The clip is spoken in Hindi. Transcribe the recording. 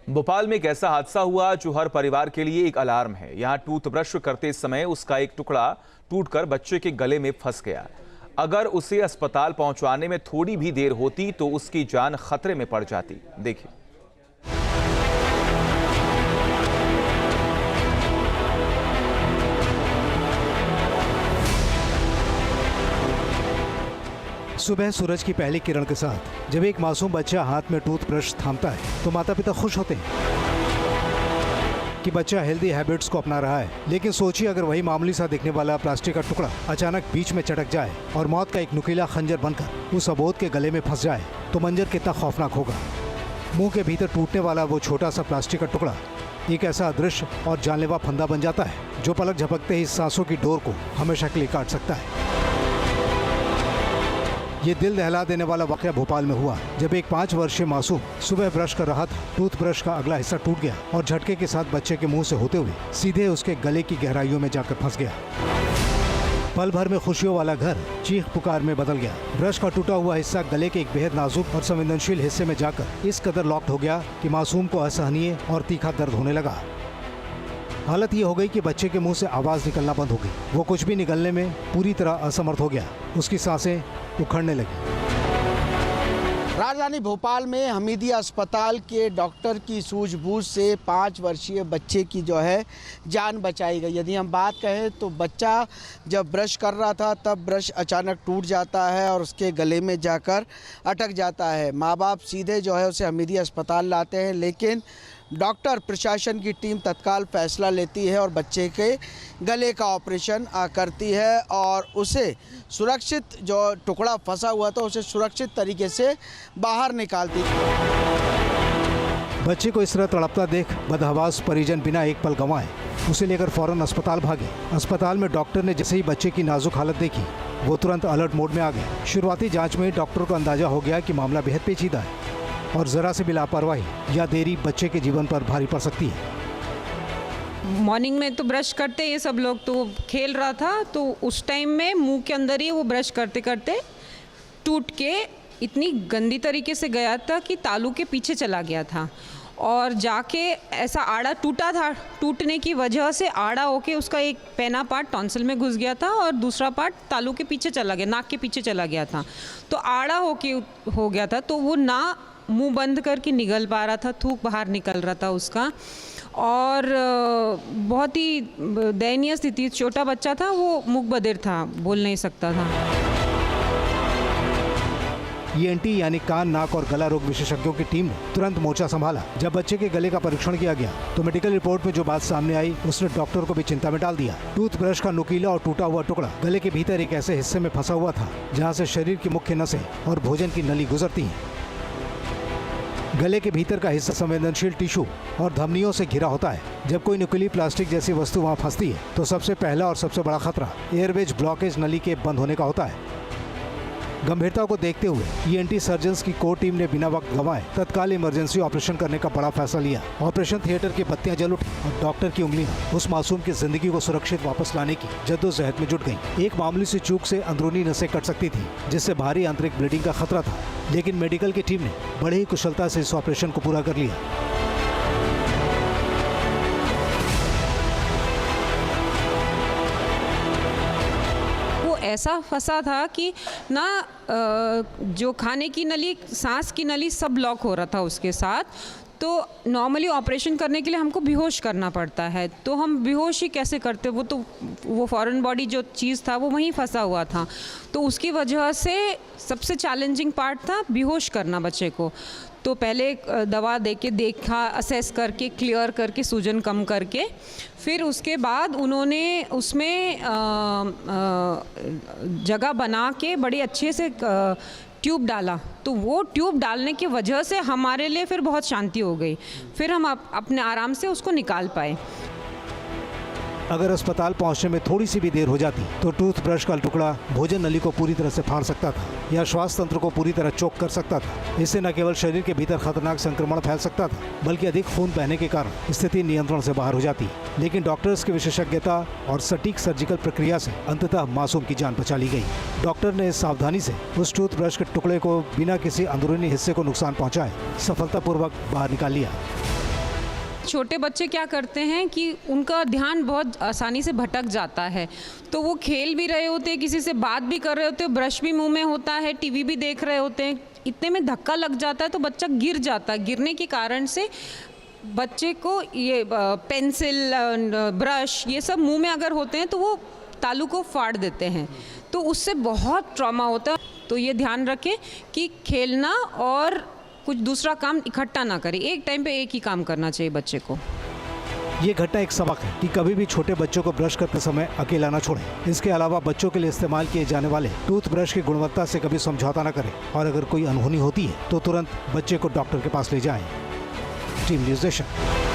भोपाल में एक ऐसा हादसा हुआ जो हर परिवार के लिए एक अलार्म है। यहाँ टूथब्रश करते समय उसका एक टुकड़ा टूटकर बच्चे के गले में फंस गया। अगर उसे अस्पताल पहुंचाने में थोड़ी भी देर होती तो उसकी जान खतरे में पड़ जाती। देखिए। सुबह सूरज की पहली किरण के साथ जब एक मासूम बच्चा हाथ में टूथब्रश थामता है तो माता पिता खुश होते हैं कि बच्चा हेल्दी हैबिट्स को अपना रहा है। लेकिन सोचिए अगर वही मामूली सा दिखने वाला प्लास्टिक का टुकड़ा अचानक बीच में चटक जाए और मौत का एक नुकीला खंजर बनकर उस अबोध के गले में फंस जाए तो मंजर कितना खौफनाक होगा। मुंह के भीतर टूटने वाला वो छोटा सा प्लास्टिक का टुकड़ा एक ऐसा अदृश्य और जानलेवा फंदा बन जाता है जो पलक झपकते ही सांसों की डोर को हमेशा के लिए काट सकता है। ये दिल दहला देने वाला वाकया भोपाल में हुआ जब एक 5 वर्षीय मासूम सुबह ब्रश कर रहा था। टूथब्रश का अगला हिस्सा टूट गया और झटके के साथ बच्चे के मुंह से होते हुए सीधे उसके गले की गहराइयों में जाकर फंस गया। पल भर में खुशियों वाला घर चीख पुकार में बदल गया। ब्रश का टूटा हुआ हिस्सा गले के एक बेहद नाजुक और संवेदनशील हिस्से में जाकर इस कदर लॉक्ड हो गया कि मासूम को असहनीय और तीखा दर्द होने लगा। हालत ये हो गई कि बच्चे के मुंह से आवाज निकलना बंद हो गई। वो कुछ भी निगलने में पूरी तरह असमर्थ हो गया। उसकी सांसें उखड़ने लगी। राजधानी भोपाल में हमीदिया अस्पताल के डॉक्टर की सूझबूझ से 5 वर्षीय बच्चे की जो है जान बचाई गई। यदि हम बात कहें तो बच्चा जब ब्रश कर रहा था तब ब्रश अचानक टूट जाता है और उसके गले में जाकर अटक जाता है। माँ बाप सीधे जो है उसे हमीदिया अस्पताल लाते हैं, लेकिन डॉक्टर प्रशासन की टीम तत्काल फैसला लेती है और बच्चे के गले का ऑपरेशन करती है और उसे सुरक्षित, जो टुकड़ा फंसा हुआ था उसे सुरक्षित तरीके से बाहर निकालती है। बच्चे को इस तरह तड़पता देख बदहवास परिजन बिना एक पल गंवाए उसे लेकर फौरन अस्पताल भागे। अस्पताल में डॉक्टर ने जैसे ही बच्चे की नाजुक हालत देखी वो तुरंत अलर्ट मोड में आ गए। शुरुआती जांच में डॉक्टर को अंदाजा हो गया कि मामला बेहद पेचीदा है और जरा से भी लापरवाही या देरी बच्चे के जीवन पर भारी पड़ सकती है। मॉर्निंग में तो ब्रश करते ये सब लोग, तो खेल रहा था तो उस टाइम में मुंह के अंदर ही वो ब्रश करते करते टूट के इतनी गंदी तरीके से गया था कि तालू के पीछे चला गया था और जाके ऐसा आड़ा टूटा था। टूटने की वजह से आड़ा होके उसका एक पैना पार्ट टॉन्सिल में घुस गया था और दूसरा पार्ट तालू के पीछे चला गया, नाक के पीछे चला गया था। तो आड़ा होके हो गया था तो वो ना मुंह बंद करके निगल पा रहा था, थूक बाहर निकल रहा था उसका और बहुत ही दयनीय स्थिति। छोटा बच्चा था, वो मूक बधिर था, बोल नहीं सकता था। ईएनटी यानी कान नाक और गला रोग विशेषज्ञों की टीम ने तुरंत मोर्चा संभाला। जब बच्चे के गले का परीक्षण किया गया तो मेडिकल रिपोर्ट में जो बात सामने आई उसने डॉक्टर को भी चिंता में डाल दिया। टूथब्रश का नुकीला और टूटा हुआ टुकड़ा गले के भीतर एक ऐसे हिस्से में फंसा हुआ था जहाँ से शरीर की मुख्य नसें और भोजन की नली गुजरती है। गले के भीतर का हिस्सा संवेदनशील टिश्यू और धमनियों से घिरा होता है। जब कोई नुकीली प्लास्टिक जैसी वस्तु वहां फंसती है तो सबसे पहला और सबसे बड़ा खतरा एयरवेज ब्लॉकेज नली के बंद होने का होता है। गंभीरता को देखते हुए ईएनटी सर्जन्स की कोर टीम ने बिना वक्त गंवाए तत्काल इमरजेंसी ऑपरेशन करने का बड़ा फैसला लिया। ऑपरेशन थिएटर की बत्तियां जल उठी और डॉक्टर की उंगलियां उस मासूम की जिंदगी को सुरक्षित वापस लाने की जद्दोजहद में जुट गई। एक मामूली सी चूक से अंदरूनी नसें कट सकती थी जिससे भारी आंतरिक ब्लीडिंग का खतरा था, लेकिन मेडिकल की टीम ने बड़े ही कुशलता से इस ऑपरेशन को पूरा कर लिया। ऐसा फंसा था कि ना जो खाने की नली, सांस की नली सब ब्लॉक हो रहा था उसके साथ। तो नॉर्मली ऑपरेशन करने के लिए हमको बेहोश करना पड़ता है, तो हम बेहोश ही कैसे करते, वो फॉरेन बॉडी जो चीज़ था वो वहीं फंसा हुआ था। तो उसकी वजह से सबसे चैलेंजिंग पार्ट था बेहोश करना बच्चे को। तो पहले दवा देके देखा, असेस करके, क्लियर करके, सूजन कम करके, फिर उसके बाद उन्होंने उसमें जगह बना के बड़े अच्छे से ट्यूब डाला। तो वो ट्यूब डालने की वजह से हमारे लिए फिर बहुत शांति हो गई, फिर हम अपने आराम से उसको निकाल पाए। अगर अस्पताल पहुंचने में थोड़ी सी भी देर हो जाती तो टूथब्रश का टुकड़ा भोजन नली को पूरी तरह से फाड़ सकता था या श्वास तंत्र को पूरी तरह चोक कर सकता था। इससे न केवल शरीर के भीतर खतरनाक संक्रमण फैल सकता था बल्कि अधिक खून बहने के कारण स्थिति नियंत्रण से बाहर हो जाती। लेकिन डॉक्टर्स की विशेषज्ञता और सटीक सर्जिकल प्रक्रिया से अंततः मासूम की जान बचा ली गई। डॉक्टर ने सावधानी से उस टूथब्रश के टुकड़े को बिना किसी अंदरूनी हिस्से को नुकसान पहुँचाए सफलतापूर्वक बाहर निकाल लिया। छोटे बच्चे क्या करते हैं कि उनका ध्यान बहुत आसानी से भटक जाता है, तो वो खेल भी रहे होते हैं, किसी से बात भी कर रहे होते हैं, ब्रश भी मुंह में होता है, टीवी भी देख रहे होते हैं, इतने में धक्का लग जाता है तो बच्चा गिर जाता है। गिरने के कारण से बच्चे को ये पेंसिल, ब्रश, ये सब मुंह में अगर होते हैं तो वो तालू को फाड़ देते हैं, तो उससे बहुत ट्रॉमा होता है। तो ये ध्यान रखें कि खेलना और कुछ दूसरा काम इकट्ठा ना करें, एक टाइम पे एक ही काम करना चाहिए बच्चे को। ये घटना एक सबक है कि कभी भी छोटे बच्चों को ब्रश करते समय अकेला न छोड़ें। इसके अलावा बच्चों के लिए इस्तेमाल किए जाने वाले टूथब्रश की गुणवत्ता से कभी समझौता न करें और अगर कोई अनहोनी होती है तो तुरंत बच्चे को डॉक्टर के पास ले जाएं। Team news nation.